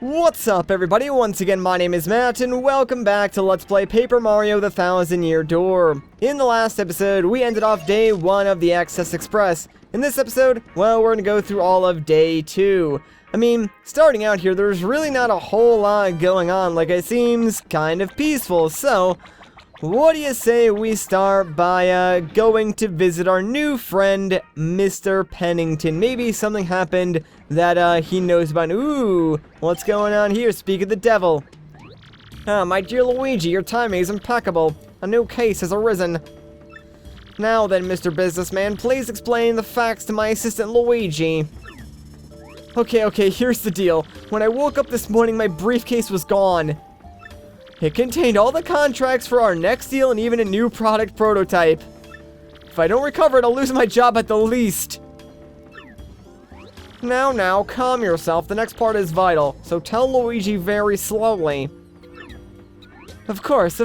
What's up, everybody? Once again, my name is Matt, and welcome back to Let's Play Paper Mario The Thousand Year Door. In the last episode, we ended off day 1 of the Access Express. In this episode, well, we're gonna go through all of day 2. I mean, starting out here, there's really not a whole lot going on, like it seems kind of peaceful, so what do you say we start by going to visit our new friend, Mr. Pennington? Maybe something happened that he knows about. Ooh, what's going on here? Speak of the devil. Ah, my dear Luigi, your timing is impeccable. A new case has arisen. Now then, Mr. Businessman, please explain the facts to my assistant Luigi. Okay, here's the deal. When I woke up this morning, my briefcase was gone. It contained all the contracts for our next deal and even a new product prototype. If I don't recover it, I'll lose my job at the least. Now, calm yourself. The next part is vital, so tell Luigi very slowly. Of course.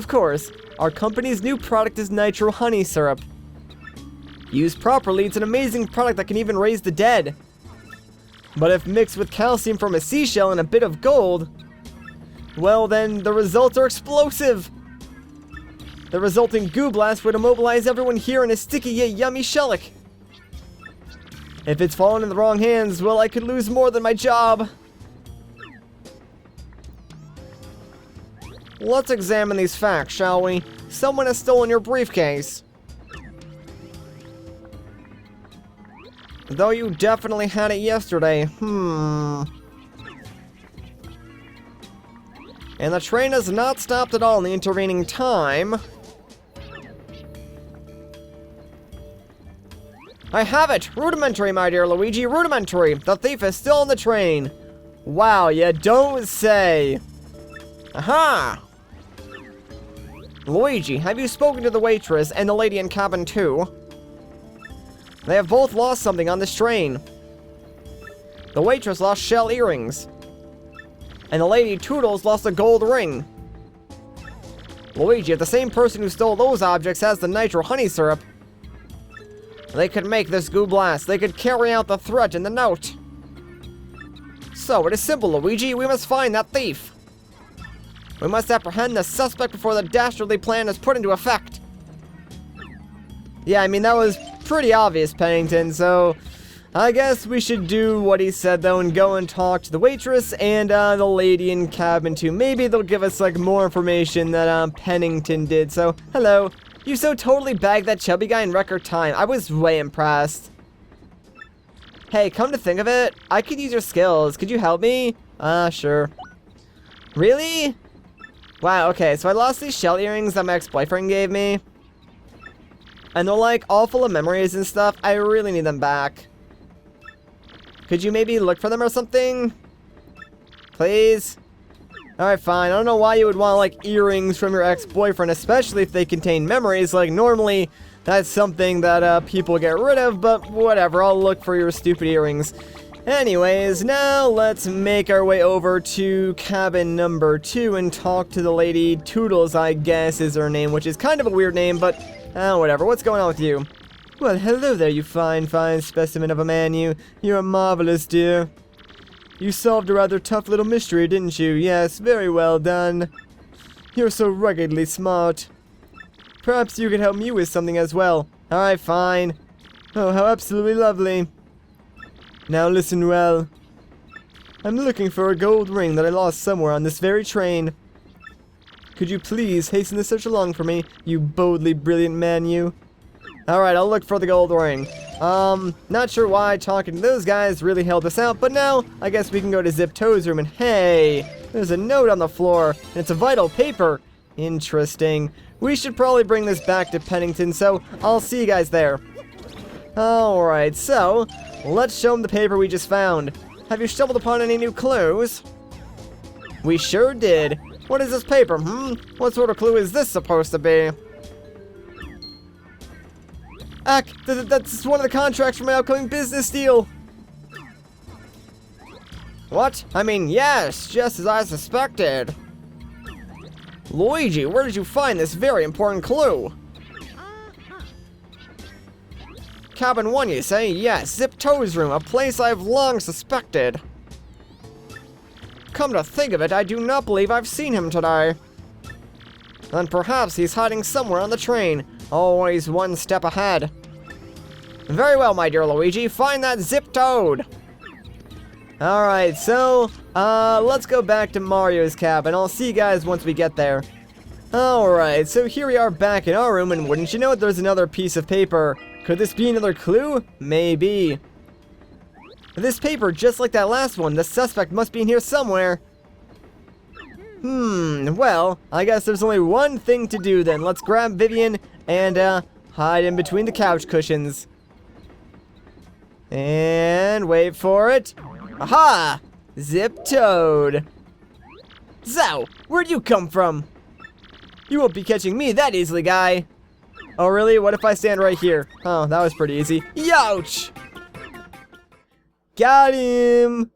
Our company's new product is nitro honey syrup. Used properly, it's an amazing product that can even raise the dead. But if mixed with calcium from a seashell and a bit of gold, well then, the results are explosive! The resulting goo blast would immobilize everyone here in a sticky yet yummy shellac. If it's fallen in the wrong hands, well, I could lose more than my job. Let's examine these facts, shall we? Someone has stolen your briefcase. Though you definitely had it yesterday. And the train has not stopped at all in the intervening time. I have it! Rudimentary, my dear Luigi, rudimentary! The thief is still on the train! Wow, you don't say! Aha! Luigi, have you spoken to the waitress and the lady in cabin 2? They have both lost something on this train. The waitress lost shell earrings. And the lady Toodles lost a gold ring. Luigi, if the same person who stole those objects has the nitro honey syrup, they could make this goo blast. They could carry out the threat in the note. So, it is simple, Luigi. We must find that thief. We must apprehend the suspect before the dastardly plan is put into effect. Yeah, I mean, that was pretty obvious, Pennington, so I guess we should do what he said, though, and go and talk to the waitress and the lady in cabin 2. Maybe they'll give us, like, more information that Pennington did. So, hello. You so totally bagged that chubby guy in record time. I was way impressed. Hey, come to think of it, I could use your skills. Could you help me? Sure. Really? Wow, okay, so I lost these shell earrings that my ex-boyfriend gave me. And they're, like, all full of memories and stuff. I really need them back. Could you maybe look for them or something? Please? Alright, fine. I don't know why you would want, like, earrings from your ex-boyfriend, especially if they contain memories. Like, normally, that's something that, people get rid of, but whatever. I'll look for your stupid earrings. Anyways, now let's make our way over to cabin number 2 and talk to the lady Toodles, I guess is her name, which is kind of a weird name, but, whatever. What's going on with you? Well, hello there, you fine specimen of a man, you. You're marvelous, dear. You solved a rather tough little mystery, didn't you? Yes, very well done. You're so ruggedly smart. Perhaps you could help me with something as well. Alright, fine. Oh, how absolutely lovely. Now listen well. I'm looking for a gold ring that I lost somewhere on this very train. Could you please hasten the search along for me, you boldly brilliant man, you? Alright, I'll look for the gold ring. Not sure why talking to those guys really helped us out, but now, I guess we can go to Zip-Toe's room and hey, there's a note on the floor, and it's a vital paper. Interesting. We should probably bring this back to Pennington, so I'll see you guys there. Alright, so, let's show him the paper we just found. Have you stumbled upon any new clues? We sure did. What is this paper, What sort of clue is this supposed to be? That's one of the contracts for my upcoming business deal. What? I mean, yes, just as I suspected. Luigi, where did you find this very important clue? Cabin 1, you say? Yes, Zip-Toe's room, a place I've long suspected. Come to think of it, I do not believe I've seen him today. Then perhaps he's hiding somewhere on the train, always one step ahead. Very well, my dear Luigi, find that zip toad! Alright, so, let's go back to Mario's cabin. I'll see you guys once we get there. Alright, so here we are back in our room, and wouldn't you know it, there's another piece of paper. Could this be another clue? Maybe. This paper, just like that last one, the suspect must be in here somewhere. Well, I guess there's only one thing to do then. Let's grab Vivian and, hide in between the couch cushions. And wait for it. Aha! Zip Toad. So, where'd you come from? You won't be catching me that easily, guy. Oh, really? What if I stand right here? Oh, that was pretty easy. Youch! Got him!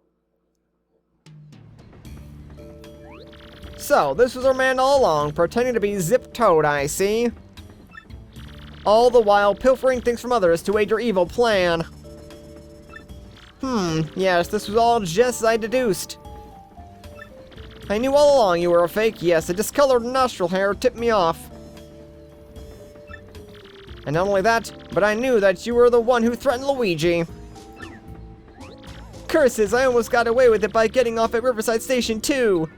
So, this was our man all along, pretending to be Zip Toad, I see. All the while pilfering things from others to aid your evil plan. Yes, this was all just as I deduced. I knew all along you were a fake. Yes, the discolored nostril hair tipped me off. And not only that, but I knew that you were the one who threatened Luigi. Curses, I almost got away with it by getting off at Riverside Station too.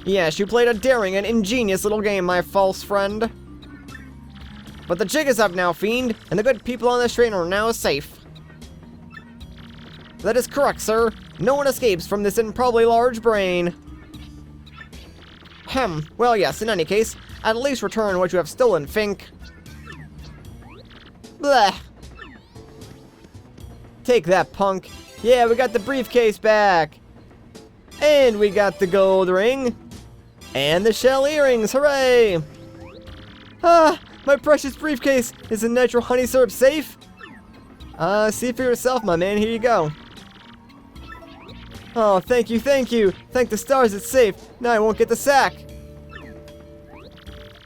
Yes, you played a daring and ingenious little game, my false friend. But the jig is up now, fiend, and the good people on this train are now safe. That is correct, sir. No one escapes from this improbably large brain. Well, yes, in any case, at least return what you have stolen, Fink. Blech. Take that, punk. Yeah, we got the briefcase back. And we got the gold ring. And the shell earrings, hooray! Ah, my precious briefcase. Is the nitro honey syrup safe? See for yourself, my man. Here you go. Oh, thank you, thank you. Thank the stars it's safe. Now I won't get the sack.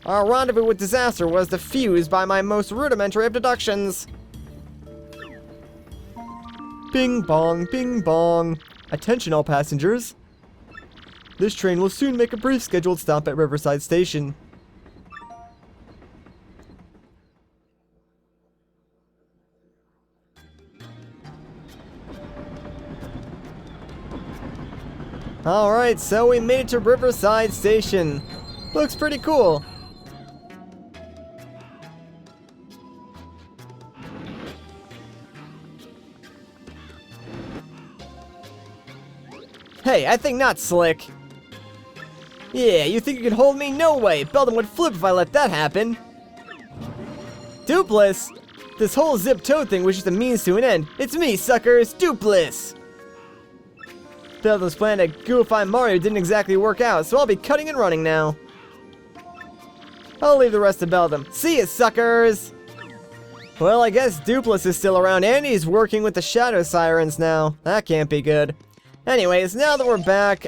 Our rendezvous with disaster was diffused by my most rudimentary of deductions. Bing bong, bing bong. Attention all passengers. This train will soon make a brief scheduled stop at Riverside Station. Alright, so we made it to Riverside Station. Looks pretty cool. Hey, I think not, Slick. Yeah, you think you can hold me? No way! Belden would flip if I let that happen. Dupless? This whole Zip Toad thing was just a means to an end. It's me, suckers! Dupless! Belden's plan to goofy Mario didn't exactly work out, so I'll be cutting and running now. I'll leave the rest to Beldum. See ya, suckers! Well, I guess Dupless is still around, and he's working with the Shadow Sirens now. That can't be good. Anyways, now that we're back,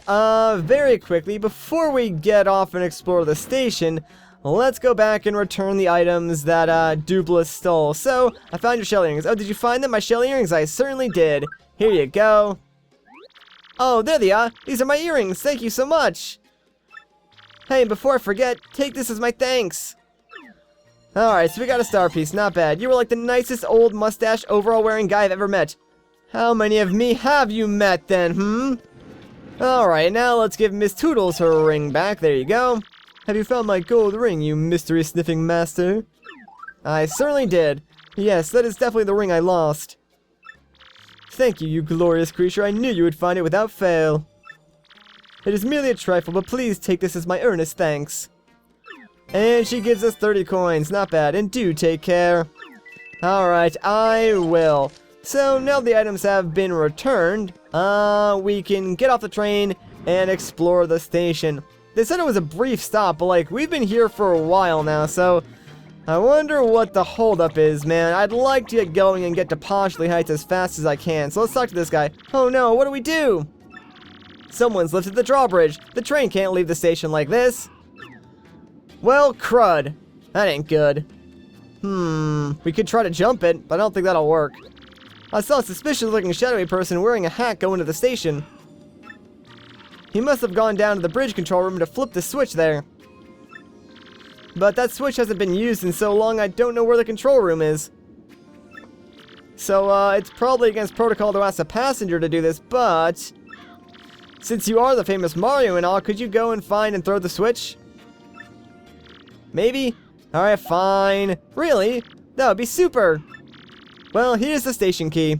very quickly, before we get off and explore the station, let's go back and return the items that, Dupless stole. So, I found your shell earrings. Oh, did you find them? My shell earrings? I certainly did. Here you go. Oh, there they are. These are my earrings. Thank you so much. Hey, before I forget, take this as my thanks. Alright, so we got a star piece. Not bad. You were like the nicest old mustache overall wearing guy I've ever met. How many of me have you met then, Alright, now let's give Miss Toodles her ring back. There you go. Have you found my gold ring, you mystery sniffing master? I certainly did. Yes, that is definitely the ring I lost. Thank you, you glorious creature. I knew you would find it without fail. It is merely a trifle, but please take this as my earnest thanks. And she gives us 30 coins. Not bad. And do take care. Alright, I will. So, now the items have been returned, we can get off the train and explore the station. They said it was a brief stop, but like, we've been here for a while now, so I wonder what the holdup is, man. I'd like to get going and get to Poshley Heights as fast as I can, so let's talk to this guy. Oh no, what do we do? Someone's lifted the drawbridge. The train can't leave the station like this. Well, crud. That ain't good. We could try to jump it, but I don't think that'll work. I saw a suspicious looking shadowy person wearing a hat go into the station. He must have gone down to the bridge control room to flip the switch there. But that switch hasn't been used in so long, I don't know where the control room is. So, it's probably against protocol to ask a passenger to do this, but since you are the famous Mario and all, could you go and find and throw the switch? Maybe? Alright, fine. Really? That would be super! Well, here's the station key.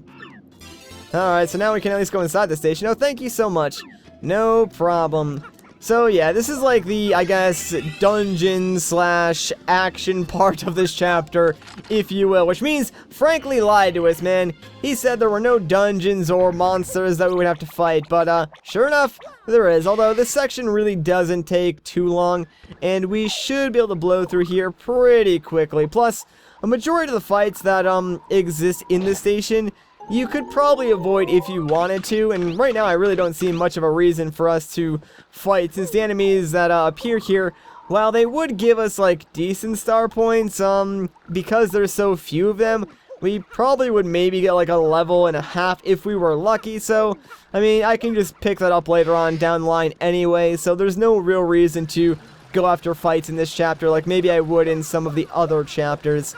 Alright, so now we can at least go inside the station. Oh, thank you so much. No problem. So, yeah, this is like the, I guess, dungeon/action part of this chapter, if you will. Which means, frankly, lied to us, man. He said there were no dungeons or monsters that we would have to fight. But, sure enough, there is. Although, this section really doesn't take too long. And we should be able to blow through here pretty quickly. Plus, a majority of the fights that, exist in this station, you could probably avoid if you wanted to, and right now I really don't see much of a reason for us to fight, since the enemies that appear here, while they would give us like decent star points, because there's so few of them, we probably would maybe get like a level and a half if we were lucky. So I mean, I can just pick that up later on down the line anyway, so there's no real reason to go after fights in this chapter like maybe I would in some of the other chapters.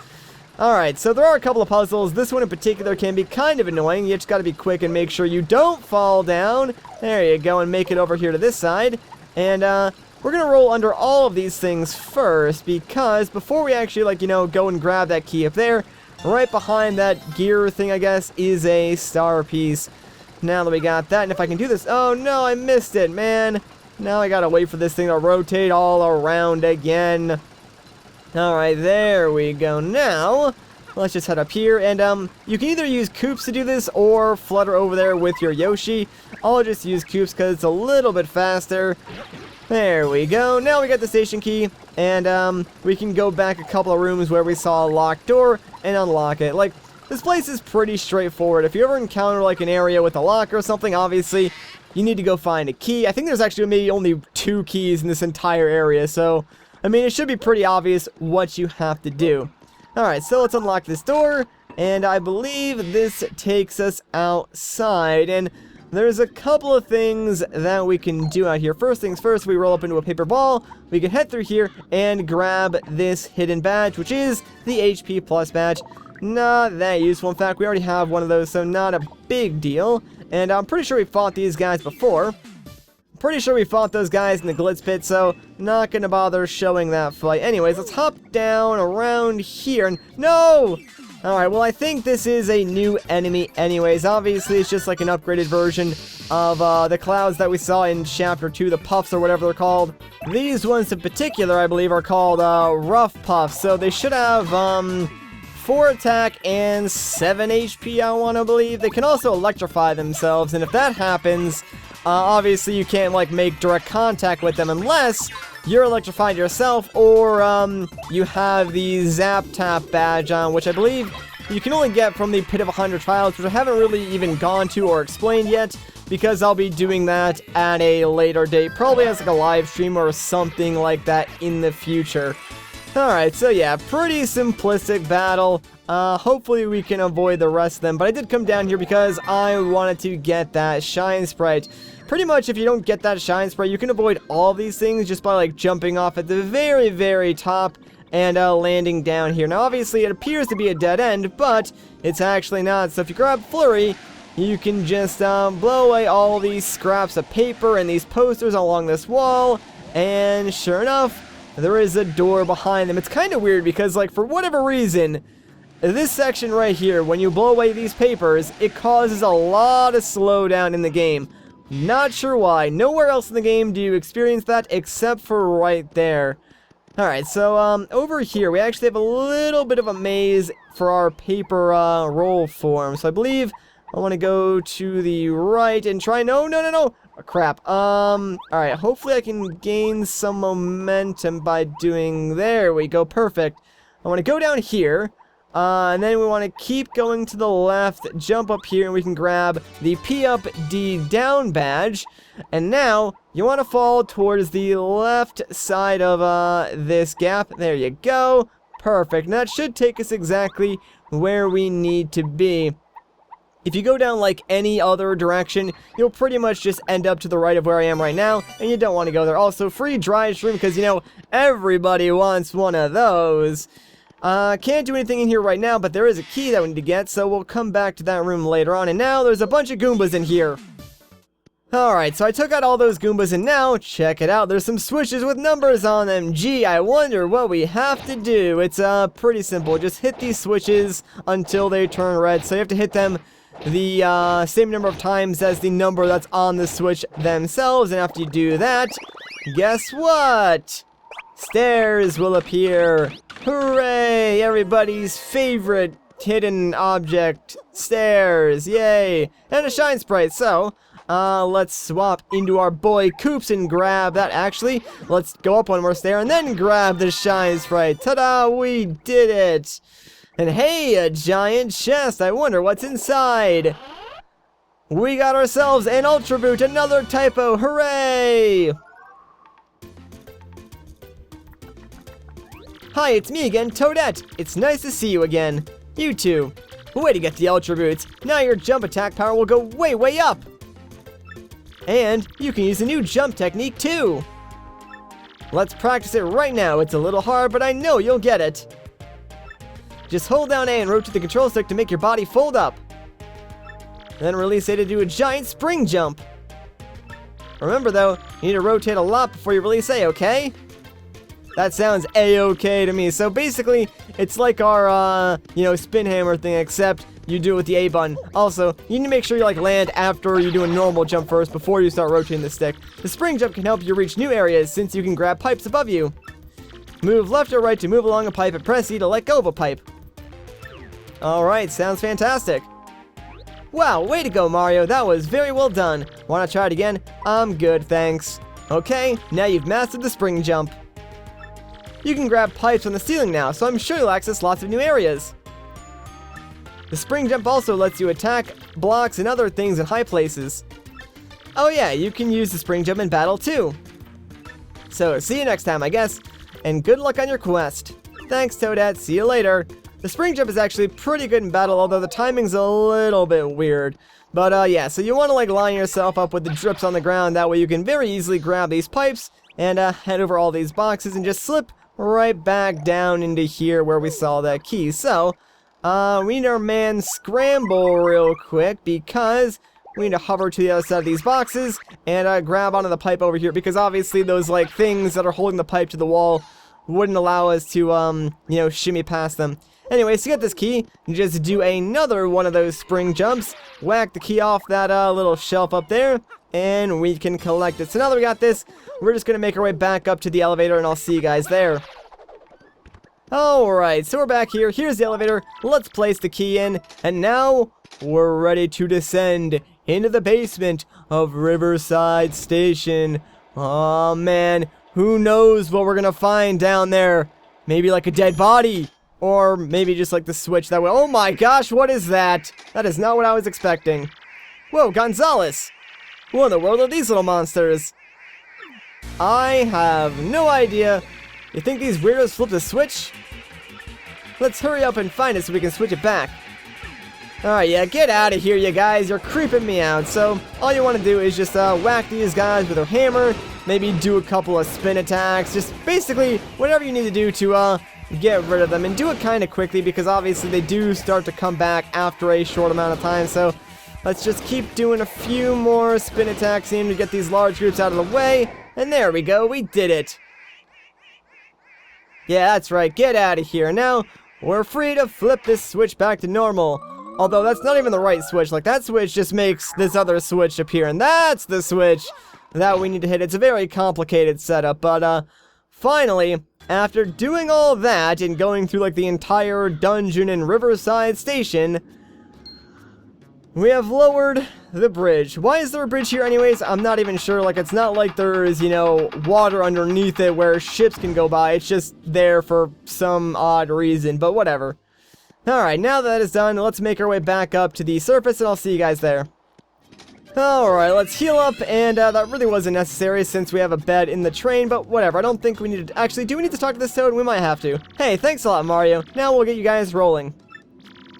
Alright, so there are a couple of puzzles. This one in particular can be kind of annoying. You just gotta be quick and make sure you don't fall down. There you go, and make it over here to this side. And, we're gonna roll under all of these things first, because before we actually, like, you know, go and grab that key up there, right behind that gear thing, I guess, is a star piece. Now that we got that, and if I can do this... Oh, no, I missed it, man. Now I gotta wait for this thing to rotate all around again. Alright, there we go. Now, let's just head up here, and you can either use Koops to do this, or flutter over there with your Yoshi. I'll just use Koops because it's a little bit faster. There we go. Now we got the station key, and we can go back a couple of rooms where we saw a locked door, and unlock it. Like, this place is pretty straightforward. If you ever encounter, like, an area with a lock or something, obviously, you need to go find a key. I think there's actually maybe only 2 keys in this entire area, so... I mean, it should be pretty obvious what you have to do. Alright, so let's unlock this door, and I believe this takes us outside, and there's a couple of things that we can do out here. First things first, we roll up into a paper ball, we can head through here, and grab this hidden badge, which is the HP Plus badge. Not that useful, in fact, we already have one of those, so not a big deal, and I'm pretty sure we fought these guys before. Pretty sure we fought those guys in the Glitz Pit, so not gonna bother showing that fight. Anyways, let's hop down around here, and... No! Alright, well, I think this is a new enemy anyways. Obviously, it's just like an upgraded version of the clouds that we saw in Chapter 2, the Puffs or whatever they're called. These ones in particular, I believe, are called Rough Puffs, so they should have 4 attack and 7 HP, I want to believe. They can also electrify themselves, and if that happens... obviously you can't, like, make direct contact with them unless you're electrified yourself, or, you have the Zap Tap badge on, which I believe you can only get from the Pit of 100 Trials, which I haven't really even gone to or explained yet, because I'll be doing that at a later date, probably as, like, a live stream or something like that in the future. Alright, so yeah, pretty simplistic battle. Hopefully we can avoid the rest of them, but I did come down here because I wanted to get that Shine Sprite. Pretty much if you don't get that Shine Sprite, you can avoid all these things just by, like, jumping off at the very, very top and landing down here. Now obviously it appears to be a dead end, but it's actually not. So if you grab Flurry, you can just blow away all these scraps of paper and these posters along this wall, and sure enough, there is a door behind them. It's kind of weird because, like, for whatever reason, this section right here, when you blow away these papers, it causes a lot of slowdown in the game. Not sure why. Nowhere else in the game do you experience that except for right there. Alright, so over here, we actually have a little bit of a maze for our paper roll form. So I believe I want to go to the right and try... No! Oh, crap. Alright, hopefully I can gain some momentum by doing... There we go, perfect. I want to go down here, and then we want to keep going to the left, jump up here, and we can grab the P up, D down badge. And now, you want to fall towards the left side of this gap. There you go. Perfect. And that should take us exactly where we need to be. If you go down like any other direction, you'll pretty much just end up to the right of where I am right now, and you don't want to go there. Also, free dry shroom, because, you know, everybody wants one of those. Can't do anything in here right now, but there is a key that we need to get, so we'll come back to that room later on. And now there's a bunch of Goombas in here. Alright, so I took out all those Goombas, and now, check it out, there's some switches with numbers on them. Gee, I wonder what we have to do. It's, pretty simple. Just hit these switches until they turn red, so you have to hit them the same number of times as the number that's on the switch themselves, and after you do that, guess what? Stairs will appear. Hooray! Everybody's favorite hidden object, stairs, yay! And a shine sprite, so, let's swap into our boy Koops and grab that. Actually, let's go up one more stair and then grab the shine sprite. Ta-da! We did it! And hey, a giant chest! I wonder what's inside! We got ourselves an Ultra Boot, another typo! Hooray! Hi, it's me again, Toadette! It's nice to see you again. You too. Way to get the Ultra Boots. Now your jump attack power will go way, way up! And you can use the new jump technique too! Let's practice it right now. It's a little hard, but I know you'll get it. Just hold down A and rotate the control stick to make your body fold up. Then release A to do a giant spring jump. Remember though, you need to rotate a lot before you release A, okay? That sounds A-okay to me. So basically, it's like our, spin hammer thing, except you do it with the A button. Also, you need to make sure you, land after you do a normal jump first before you start rotating the stick. The spring jump can help you reach new areas since you can grab pipes above you. Move left or right to move along a pipe and press E to let go of a pipe. Alright, sounds fantastic. Wow, way to go, Mario. That was very well done. Wanna try it again? I'm good, thanks. Okay, now you've mastered the spring jump. You can grab pipes on the ceiling now, so I'm sure you'll access lots of new areas. The spring jump also lets you attack blocks and other things in high places. Oh yeah, you can use the spring jump in battle too. So, see you next time, I guess, and good luck on your quest. Thanks, Toadette, see you later. The spring jump is actually pretty good in battle, although the timing's a little bit weird. But, yeah, so you want to, line yourself up with the drips on the ground, that way you can very easily grab these pipes, and, head over all these boxes and just slip right back down into here where we saw that key. So, we need our man Scramble real quick, because we need to hover to the other side of these boxes, and, grab onto the pipe over here, because obviously those, things that are holding the pipe to the wall wouldn't allow us to, shimmy past them. Anyways, to get this key, you just do another one of those spring jumps, whack the key off that little shelf up there, and we can collect it. So now that we got this, we're just going to make our way back up to the elevator, and I'll see you guys there. Alright, so we're back here. Here's the elevator. Let's place the key in, and now we're ready to descend into the basement of Riverside Station. Aw, man, who knows what we're going to find down there? Maybe like a dead body. Or maybe just the switch that way. Oh my gosh, what is that? That is not what I was expecting. Whoa, Gonzalez! What in the world are these little monsters? I have no idea. You think these weirdos flipped a switch? Let's hurry up and find it so we can switch it back. Alright, yeah, get out of here, you guys. You're creeping me out. So, all you want to do is just whack these guys with a hammer. Maybe do a couple of spin attacks. Just basically whatever you need to do to get rid of them, and do it kind of quickly, because obviously they do start to come back after a short amount of time. So let's just keep doing a few more spin attacks in to get these large groups out of the way, and there we go, we did it. Yeah, that's right, get out of here. Now we're free to flip this switch back to normal, although that's not even the right switch. That switch just makes this other switch appear, and that's the switch that we need to hit. It's a very complicated setup, but finally, after doing all that and going through the entire dungeon in Riverside Station, we have lowered the bridge. Why is there a bridge here anyways? I'm not even sure. It's not like there's, water underneath it where ships can go by. It's just there for some odd reason, but whatever. Alright, now that is done, let's make our way back up to the surface, and I'll see you guys there. Alright, let's heal up, and that really wasn't necessary since we have a bed in the train, but whatever, I don't think we need to... Actually, do we need to talk to this Toad? We might have to. Hey, thanks a lot, Mario. Now we'll get you guys rolling.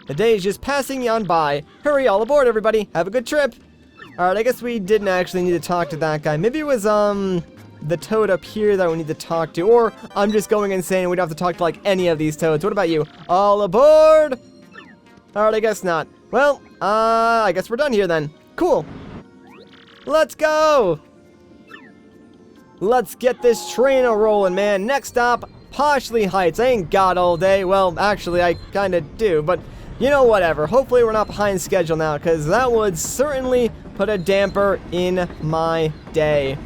The day is just passing on by. Hurry, all aboard, everybody. Have a good trip. Alright, I guess we didn't actually need to talk to that guy. Maybe it was, the toad up here that we need to talk to. Or I'm just going insane and we don't have to talk to, like, any of these toads. What about you? All aboard? Alright, I guess not. Well, I guess we're done here then. Cool. Let's go! Let's get this train a-rolling, man. Next stop, Poshley Heights. I ain't got all day. Well, actually, I kinda do, but you know, whatever. Hopefully we're not behind schedule now, because that would certainly put a damper in my day.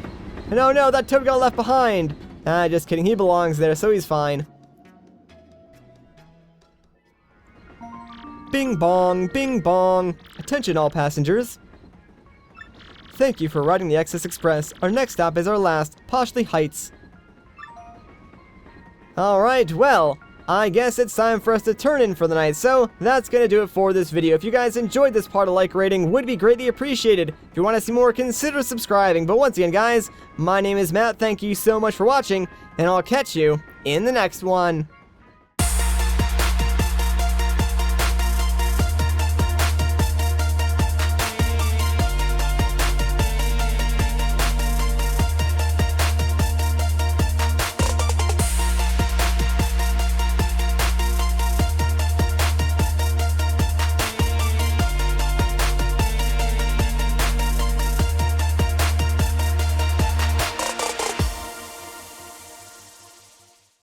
No, no, that toad got left behind. Just kidding. He belongs there, so he's fine. Bing bong, bing bong. Attention all passengers. Thank you for riding the Excess Express. Our next stop is our last, Poshley Heights. Alright, well, I guess it's time for us to turn in for the night, so that's gonna do it for this video. If you guys enjoyed this part, a like rating would be greatly appreciated. If you want to see more, consider subscribing. But once again, guys, my name is Matt, thank you so much for watching, and I'll catch you in the next one.